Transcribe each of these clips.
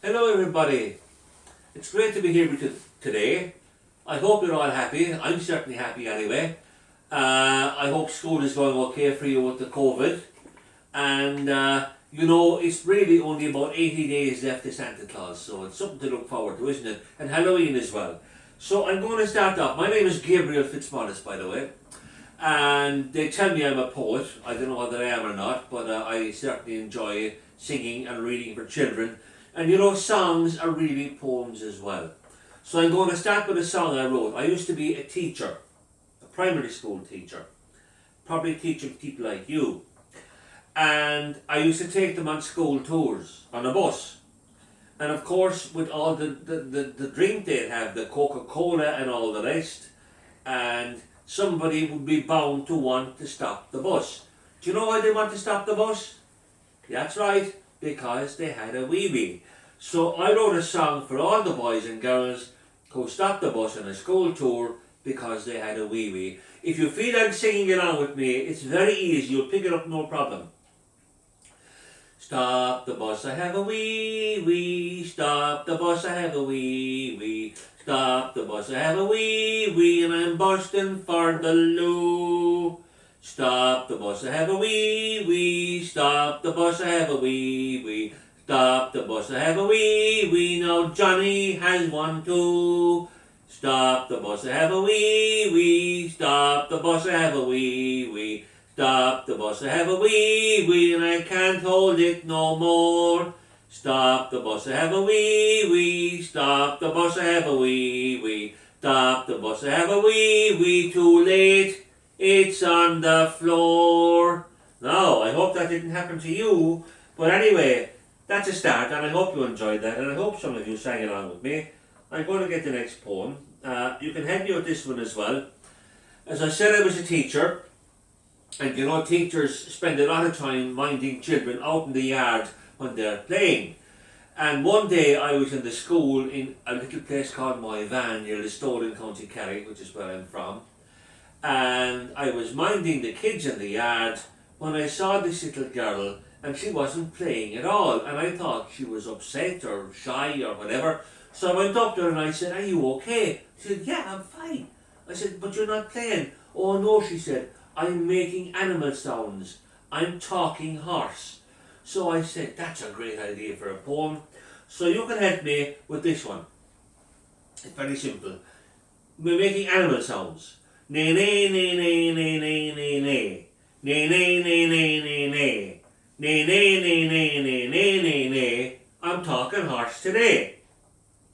Hello everybody, it's great to be here with you today. I hope you're all happy. I'm certainly happy anyway. I hope school is going okay for you with the COVID. And it's really only about 80 days left to Santa Claus, so it's something to look forward to, isn't it? And Halloween as well. So I'm going to start off. My name is Gabriel Fitzmaurice, by the way. And they tell me I'm a poet. I don't know whether I am or not, but I certainly enjoy singing and reading for children. And songs are really poems as well. So I'm going to start with a song I wrote. I used to be a teacher, a primary school teacher, probably teaching people like you. And I used to take them on school tours on a bus. And of course, with all the drink they'd have, the Coca-Cola and all the rest, and somebody would be bound to want to stop the bus. Do you know why they want to stop the bus? That's right, because they had a wee-wee. So I wrote a song for all the boys and girls who stopped the bus on a school tour because they had a wee-wee. If you feel like singing along with me, it's very easy, you'll pick it up no problem. Stop the bus, I have a wee-wee. Stop the bus, I have a wee-wee. Stop the bus, I have a wee-wee, and I'm bursting for the loo. Stop the bus, I have a wee-wee. Stop the bus, I have a wee-wee. Stop the bus, I have a wee-wee. Now Johnny has one too. Stop the bus, I have a wee-wee. Stop the bus, I have a wee-wee. Stop the bus, I have a wee-wee, and I can't hold it no more. Stop the bus, I have a wee-wee. Stop the bus, I have a wee-wee. Stop the bus, I have a wee-wee. Too late, it's on the floor. Now, I hope that didn't happen to you, but anyway, that's a start, and I hope you enjoyed that, and I hope some of you sang along with me. I'm going to get the next poem. You can help me with this one as well. As I said, I was a teacher, and teachers spend a lot of time minding children out in the yard when they're playing. And one day I was in the school in a little place called Moyvan near Listowel in County Kerry, which is where I'm from. And I was minding the kids in the yard when I saw this little girl, and she wasn't playing at all, and I thought she was upset or shy or whatever. So I went up to her and I said, "Are you okay?" She said, "Yeah, I'm fine." I said, "But you're not playing." "Oh no," she said, "I'm making animal sounds. I'm talking horse." So I said, that's a great idea for a poem. So you can help me with this one. It's very simple. We're making animal sounds. Neigh, neigh, neigh, neigh, neigh, neigh, neigh, neigh. Neigh, neigh, neigh, neigh, neigh, neigh. Neigh, neigh, neigh, neigh, neigh, neigh, neigh, neigh. I'm talking horse today.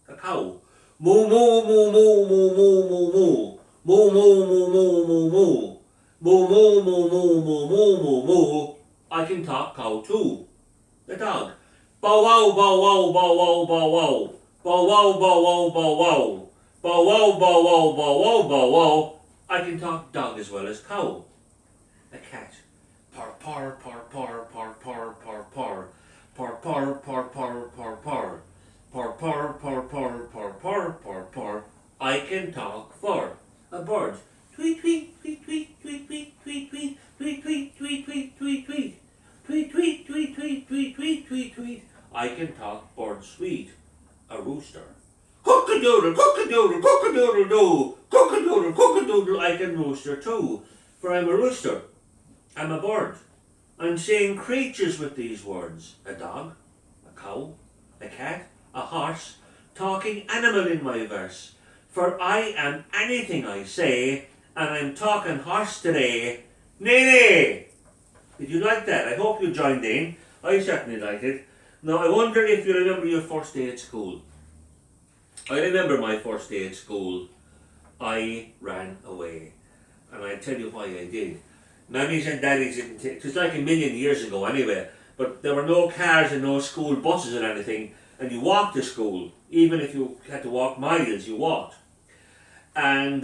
A cow. Moo, moo, moo, moo, moo, moo, moo, moo. Moo, moo, moo, moo, moo, moo. Moo, moo, moo, moo, moo, moo, moo, moo. I can talk cow too. The dog. Bow wow, bow wow, bow wow, bow wow. Bow wow, bow wow, bow wow. Bow wow, bow wow, bow wow, bow wow. I can talk dog as well as cow. A cat. Par par par par par par par par. Par par par par par par. Par par par par par par par par. I can talk for. A bird. Tweet tweet tweet tweet tweet tweet tweet tweet tweet tweet tweet tweet tweet tweet. Tweet tweet tweet tweet tweet tweet tweet tweet. I can talk bird sweet. A rooster. Cock-a-doodle, cock-a-doodle, cock-a-doodle doo. Cock-a-doodle, cock-a-doodle. I can rooster too, for I'm a rooster. I'm a bird. I'm saying creatures with these words. A dog, a cow, a cat, a horse, talking animal in my verse. For I am anything I say, and I'm talking horse today. Nay, nay! Did you like that? I hope you joined in. I certainly liked it. Now, I wonder if you remember your first day at school. I remember my first day at school. I ran away. And I'll tell you why I did. Mummies and daddies didn't take... It was like a million years ago anyway. But there were no cars and no school buses or anything. And you walked to school. Even if you had to walk miles, you walked. And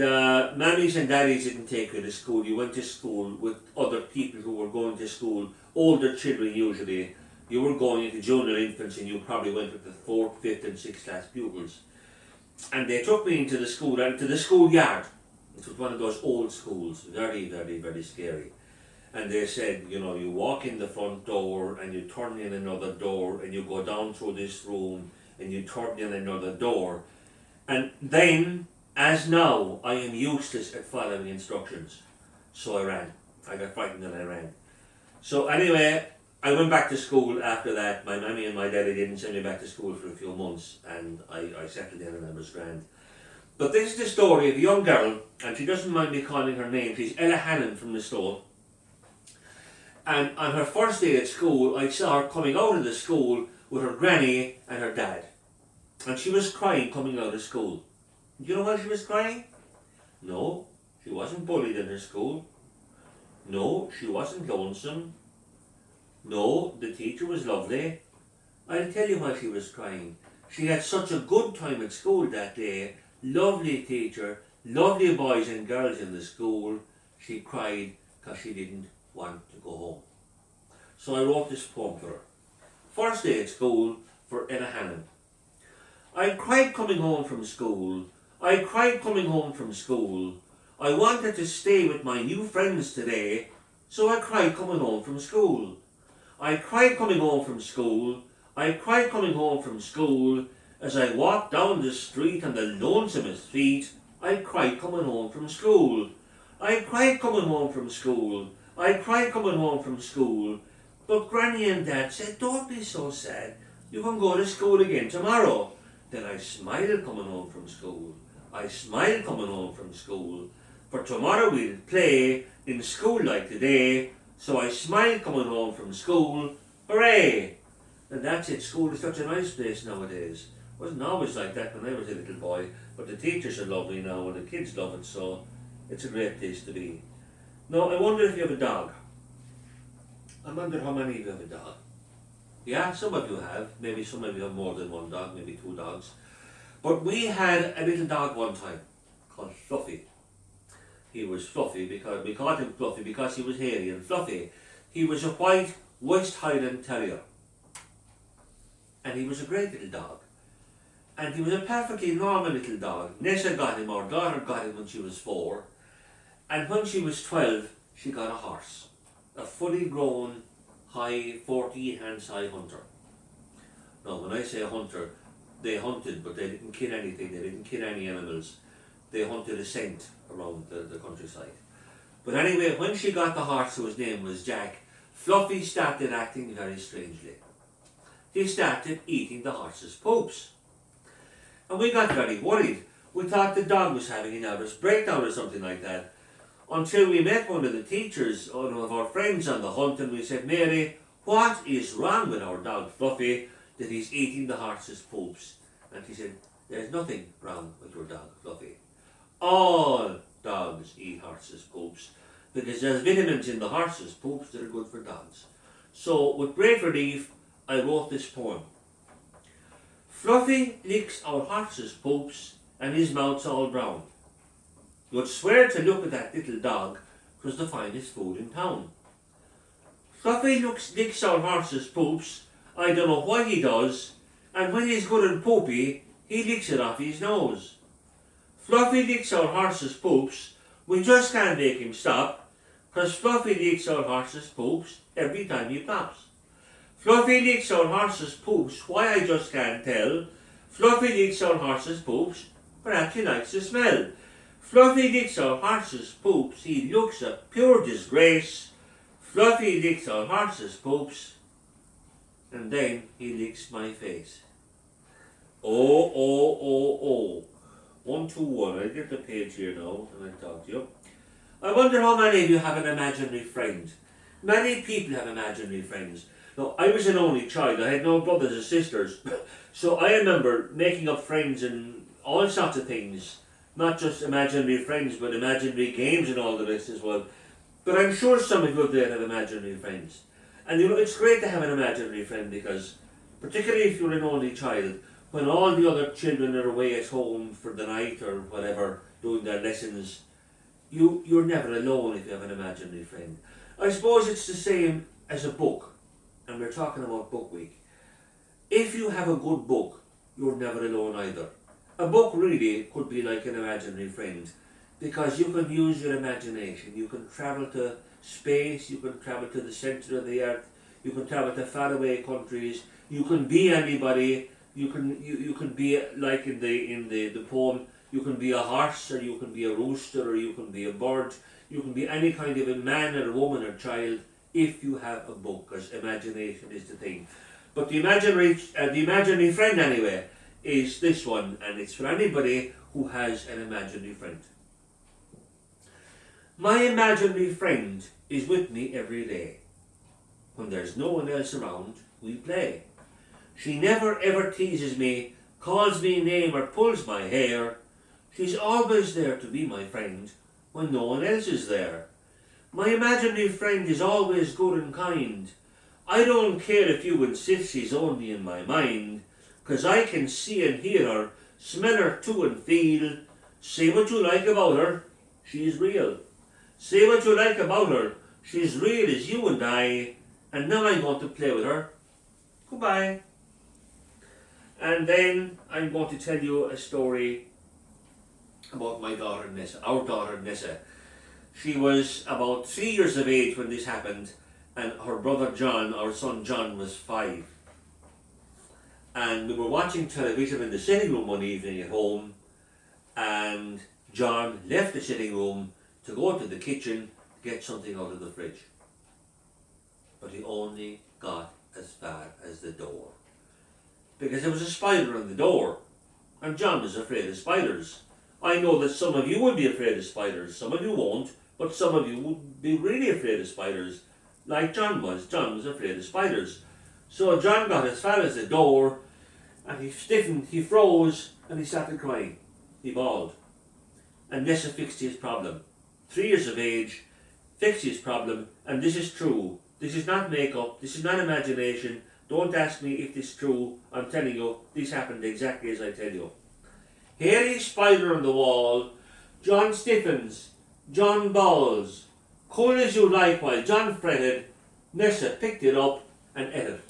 mummies and daddies didn't take you to school. You went to school with other people who were going to school, older children usually. You were going into junior infants and you probably went with the 4th, 5th and 6th class pupils. And they took me into the schoolyard. It was one of those old schools, very, very, very scary. And they said, you walk in the front door and you turn in another door and you go down through this room and you turn in another door. And then, as now, I am useless at following instructions. So I ran. I got frightened and I ran. So anyway, I went back to school after that. My mammy and my daddy didn't send me back to school for a few months, and I settled in and I was grand. But this is the story of a young girl, and she doesn't mind me calling her name. She's Ella Hannon from the store. And on her first day at school, I saw her coming out of the school with her granny and her dad. And she was crying coming out of school. Do you know why she was crying? No, she wasn't bullied in her school. No, she wasn't lonesome. No, the teacher was lovely. I'll tell you why she was crying. She had such a good time at school that day. Lovely teacher, lovely boys and girls in the school. She cried because she didn't want to go home. So I wrote this poem for her. First day at school for Ella Hannon. I cried coming home from school. I cried coming home from school. I wanted to stay with my new friends today, so I cried coming home from school. I cried coming home from school. I cried coming home from school. As I walked down the street on the lonesomest feet, I cried coming home from school. I cried coming home from school. I cried coming home from school. But Granny and Dad said, don't be so sad. You can go to school again tomorrow. Then I smiled coming home from school. I smiled coming home from school. For tomorrow we'll play in school like today. So I smiled coming home from school. Hooray! And that's it. School is such a nice place nowadays. It wasn't always like that when I was a little boy. But the teachers are lovely now and the kids love it. So it's a great place to be. Now I wonder if you have a dog. I wonder how many of you have a dog. Yeah, some of you have. Maybe some of you have more than one dog, maybe 2 dogs. But we had a little dog one time called Fluffy. He was fluffy because we called him Fluffy because he was hairy and fluffy. He was a white West Highland Terrier. And he was a great little dog. And he was a perfectly normal little dog. Nessa got him, our daughter got him when she was 4. And when she was 12, she got a horse. A fully grown, high 14-hand-size hunter. Now when I say hunter, they hunted but they didn't kill anything, they didn't kill any animals. They hunted a scent around the countryside. But anyway, when she got the horse whose name was Jack, Fluffy started acting very strangely. He started eating the horse's poops. And we got very worried. We thought the dog was having a nervous breakdown or something like that. Until we met one of the teachers, one of our friends on the hunt, and we said, Mary, what is wrong with our dog Fluffy that he's eating the horse's poops? And she said, there's nothing wrong with your dog Fluffy. All dogs eat horses' poops because there's vitamins in the horse's poops that are good for dogs. So with great relief, I wrote this poem. Fluffy licks our horse's poops and his mouth's all brown. You'd swear to look at that little dog 'twas the finest food in town. Fluffy licks our horse's poops, I don't know what he does, and when he's good and poopy, he licks it off his nose. Fluffy licks our horse's poops, we just can't make him stop, 'cause Fluffy licks our horse's poops every time he pops. Fluffy licks our horse's poops, why I just can't tell. Fluffy licks our horse's poops, perhaps he likes the smell. Fluffy licks our horse's poops, he looks a pure disgrace. Fluffy licks our horse's poops, and then he licks my face. Oh, oh, oh, oh. 1, 2, 1. I'll get the page here now and I'll talk to you. I wonder how many of you have an imaginary friend. Many people have imaginary friends. Now, I was an only child. I had no brothers or sisters. So I remember making up friends and all sorts of things. Not just imaginary friends, but imaginary games and all the rest as well. But I'm sure some of you out there have imaginary friends. And you know, it's great to have an imaginary friend because, particularly if you're an only child, when all the other children are away at home for the night or whatever, doing their lessons, you're never alone if you have an imaginary friend. I suppose it's the same as a book, and we're talking about book week. If you have a good book, you're never alone either. A book really could be like an imaginary friend because you can use your imagination. You can travel to space, you can travel to the centre of the earth, you can travel to faraway countries, you can be anybody, You can be like in the poem. You can be a horse, or you can be a rooster, or you can be a bird. You can be any kind of a man or a woman or child if you have a book, because imagination is the thing. But the imaginary friend anyway is this one, and it's for anybody who has an imaginary friend. My imaginary friend is with me every day. When there's no one else around, we play. She never ever teases me, calls me name or pulls my hair. She's always there to be my friend when no one else is there. My imaginary friend is always good and kind. I don't care if you insist she's only in my mind, 'cause I can see and hear her, smell her too and feel. Say what you like about her, she's real. Say what you like about her, she's real as you and I, and now I'm going to play with her. Goodbye. And then I'm going to tell you a story about my daughter Nessa, our daughter Nessa. She was about 3 years of age when this happened, and her brother John, our son John, was 5. And we were watching television in the sitting room one evening at home, and John left the sitting room to go to the kitchen to get something out of the fridge. But he only got as far as the door, because there was a spider on the door, and John was afraid of spiders. I know that some of you would be afraid of spiders, some of you won't, but some of you would be really afraid of spiders, like John was. John was afraid of spiders. So John got as far as the door, and he stiffened, he froze, and he started crying. He bawled. And Nessa fixed his problem. 3 years of age, fixed his problem, and this is true. This is not make-up, this is not imagination. Don't ask me if this is true. I'm telling you, this happened exactly as I tell you. Hairy spider on the wall. John stiffens. John bawls. Cool as you like while John fretted. Nessa picked it up and ate it.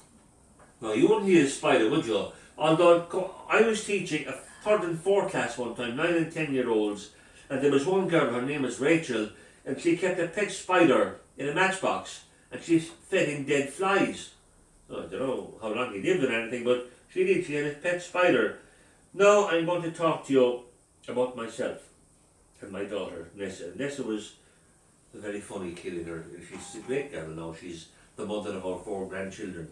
Now you wouldn't hear a spider, would you? Although I was teaching a 3rd and 4th class one time, 9 and 10-year-olds, and there was one girl, her name was Rachel, and she kept a pet spider in a matchbox, and she fed him dead flies. I don't know how long he lived or anything, but she did. She had a pet spider. Now I'm going to talk to you about myself and my daughter, Nessa. Nessa was a very funny kid in her. She's a great girl now. She's the mother of our 4 grandchildren.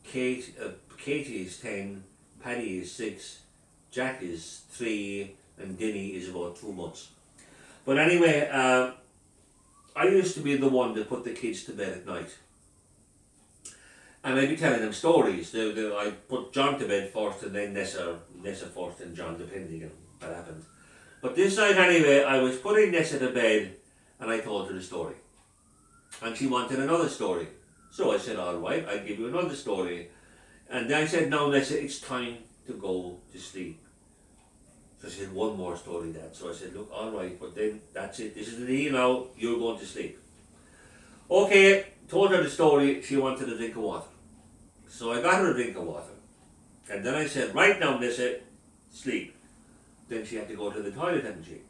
Katie is 10, Paddy is 6, Jack is 3, and Dinny is about 2 months. But anyway, I used to be the one that put the kids to bed at night. And I'd be telling them stories. I put John to bed first, and then Nessa first, and John, depending on what happened. But this night anyway, I was putting Nessa to bed, and I told her the story. And she wanted another story. So I said, all right, I'll give you another story. And then I said, now Nessa, it's time to go to sleep. So she said, one more story, Dad. So I said, look, all right, but then that's it. This is the deal now, you're going to sleep. Okay, told her the story. She wanted a drink of water. So I got her a drink of water. And then I said, right now, Nessa, sleep. Then she had to go to the toilet, hadn't she?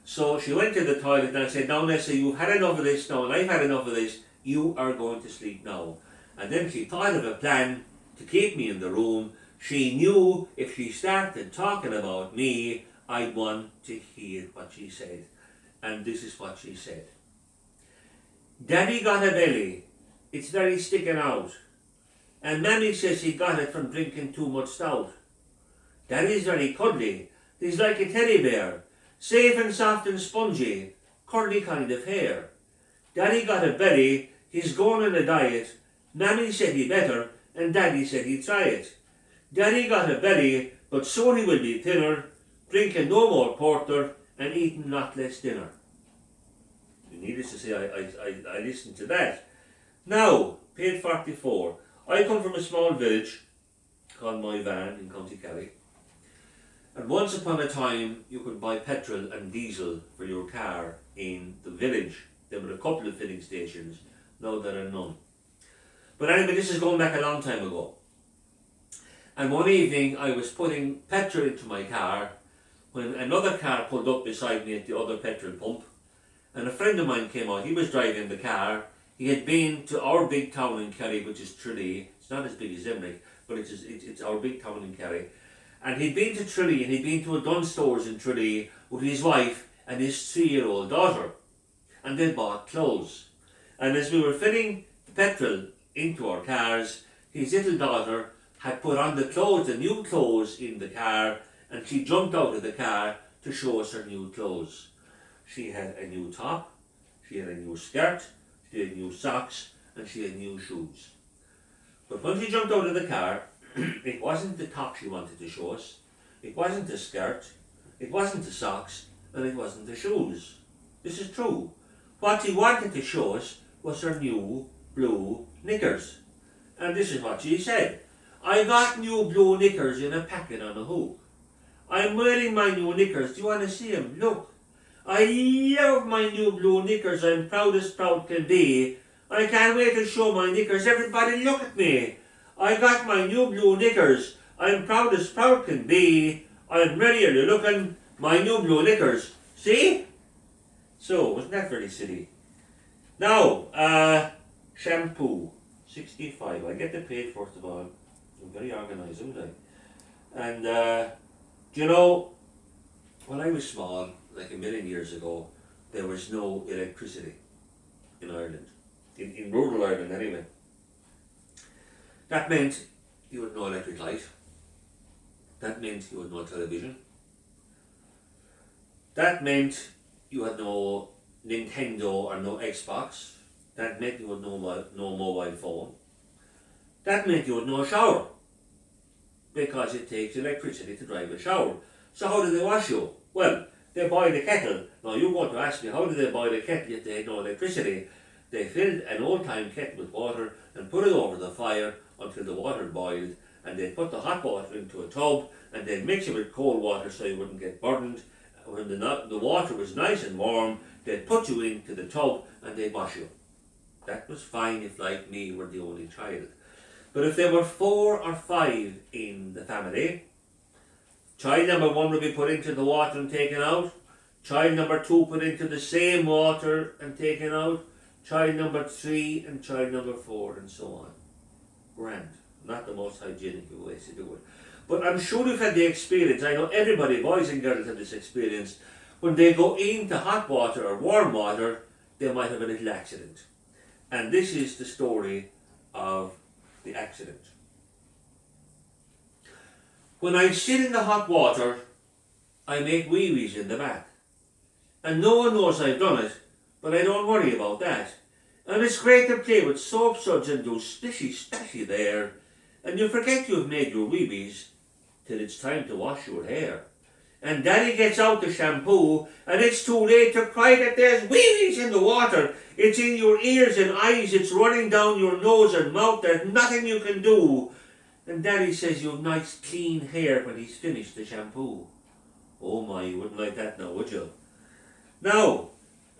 So she went to the toilet, and I said, now Nessa, you've had enough of this now, and I've had enough of this. You are going to sleep now. And then she thought of a plan to keep me in the room. She knew if she started talking about me, I'd want to hear what she said. And this is what she said. Daddy got a belly. It's very sticking out. And Mammy says he got it from drinking too much stout. Daddy's very cuddly. He's like a teddy bear. Safe and soft and spongy. Curly kind of hair. Daddy got a belly. He's going on a diet. Mammy said he better, and Daddy said he'd try it. Daddy got a belly, but soon he will be thinner, drinking no more porter and eating not less dinner. Needless to say, I listened to that. Now, page 44. I come from a small village called My Van in County Kerry. And once upon a time, you could buy petrol and diesel for your car in the village. There were a couple of filling stations. Now there are none. But anyway, this is going back a long time ago. And one evening I was putting petrol into my car when another car pulled up beside me at the other petrol pump, and a friend of mine came out. He was driving the car. He had been to our big town in Kerry, which is Tralee. It's not as big as Limerick, but it's our big town in Kerry. And he'd been to Tralee, and he'd been to a Dunnes Stores in Tralee with his wife and his 3-year-old daughter. And they bought clothes. And as we were filling the petrol into our cars, his little daughter had put on the new clothes in the car, and she jumped out of the car to show us her new clothes. She had a new top, she had a new skirt, she had new socks, and she had new shoes. But when she jumped out of the car, it wasn't the top she wanted to show us, it wasn't the skirt, it wasn't the socks, and it wasn't the shoes. This is true. What she wanted to show us was her new blue knickers. And this is what she said. I got new blue knickers in a packet on a hook. I'm wearing my new knickers. Do you want to see them? Look. I love my new blue knickers. I'm proud as proud can be. I can't wait to show my knickers. Everybody look at me. I got my new blue knickers. I'm proud as proud can be. I'm ready. Are you looking? My new blue knickers. See? So, wasn't that very silly? Now, shampoo. 65. I get the page first of all. I'm very organised, aren't I? And, do you know, when I was small, like a million years ago, there was no electricity in Ireland. In rural Ireland, anyway. That meant you had no electric light. That meant you had no television. That meant you had no Nintendo or no Xbox. That meant you had no mobile phone. That meant you had no shower, because it takes electricity to drive a shower. So how do they wash you? Well, they boil a kettle. Now you're going to ask me, how do they boil a kettle if they had no electricity? They filled an old-time kettle with water and put it over the fire until the water boiled, and they put the hot water into a tub, and they'd mix it with cold water so you wouldn't get burned. When the water was nice and warm, they'd put you into the tub and they'd wash you. That was fine if, like me, were the only child. But if there were 4 or 5 in the family, child number 1 would be put into the water and taken out, child number 2 put into the same water and taken out, child number 3 and child number 4, and so on. Grand. Not the most hygienic ways to do it. But I'm sure you've had the experience, I know everybody, boys and girls, have this experience. When they go into hot water or warm water, they might have a little accident. And this is the story of the accident. When I sit in the hot water, I make wee-wees in the bath. And no one knows I've done it, but I don't worry about that. And it's great to play with soap suds and do splishy-splashy there, and you forget you've made your wee-wees till it's time to wash your hair. And Daddy gets out the shampoo, and it's too late to cry that there's wee-wees in the water. It's in your ears and eyes, it's running down your nose and mouth, there's nothing you can do. And Daddy says you've nice clean hair when he's finished the shampoo. Oh my, you wouldn't like that now, would you? Now,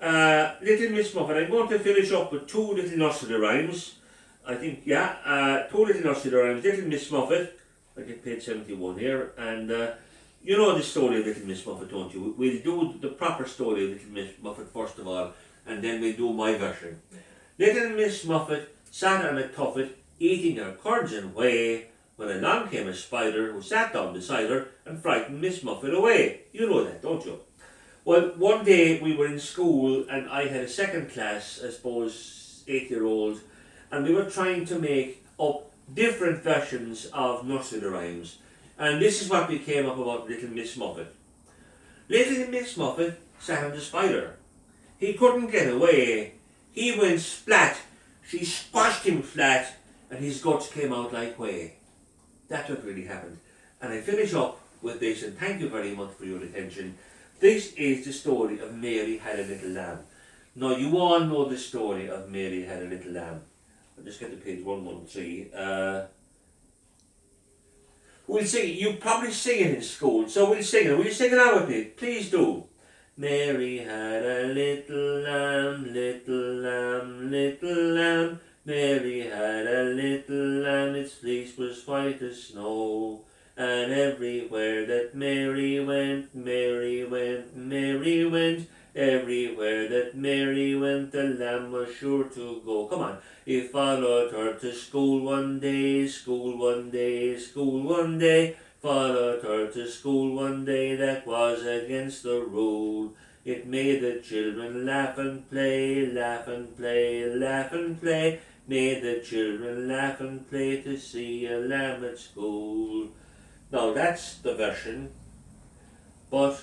Little Miss Muffet, I'm going to finish up with 2 little nursery rhymes. I think, 2 little nursery rhymes. Little Miss Muffet, I get paid 71 here, and you know the story of Little Miss Muffet, don't you? We'll do the proper story of Little Miss Muffet first of all, and then we'll do my version. Little Miss Muffet sat on a tuffet, eating her curds and whey, when along came a spider who sat down beside her and frightened Miss Muffet away. You know that, don't you? Well, one day we were in school and I had a second class, I suppose 8-year-old, and we were trying to make up different versions of nursery rhymes. And this is what we came up about Little Miss Muffet. Little Miss Muffet sat on the spider. He couldn't get away. He went splat. She squashed him flat, and his guts came out like whey. That's what really happened. And I finish up with this, and thank you very much for your attention. This is the story of Mary Had a Little Lamb. Now, you all know the story of Mary Had a Little Lamb. I'll just get to page 113. We'll sing it. You probably sing it in school, so we'll sing it. Will you sing it out with me? Please do. Mary had a little lamb, little lamb, little lamb. Mary had a little lamb, its fleece was white as snow. And everywhere that Mary went, Mary went, Mary went. Everywhere that Mary went, the lamb was sure to go. Come on. He followed her to school one day, school one day, school one day. Followed her to school one day, that was against the rule. It made the children laugh and play, laugh and play, laugh and play. Made the children laugh and play to see a lamb at school. Now that's the version, but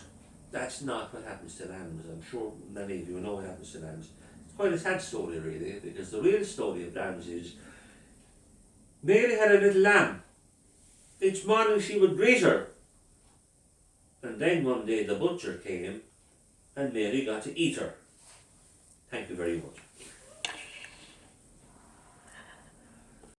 that's not what happens to lambs. I'm sure many of you know what happens to lambs. It's quite a sad story really, because the real story of lambs is Mary had a little lamb. Each morning she would greet her. And then one day the butcher came and Mary got to eat her. Thank you very much.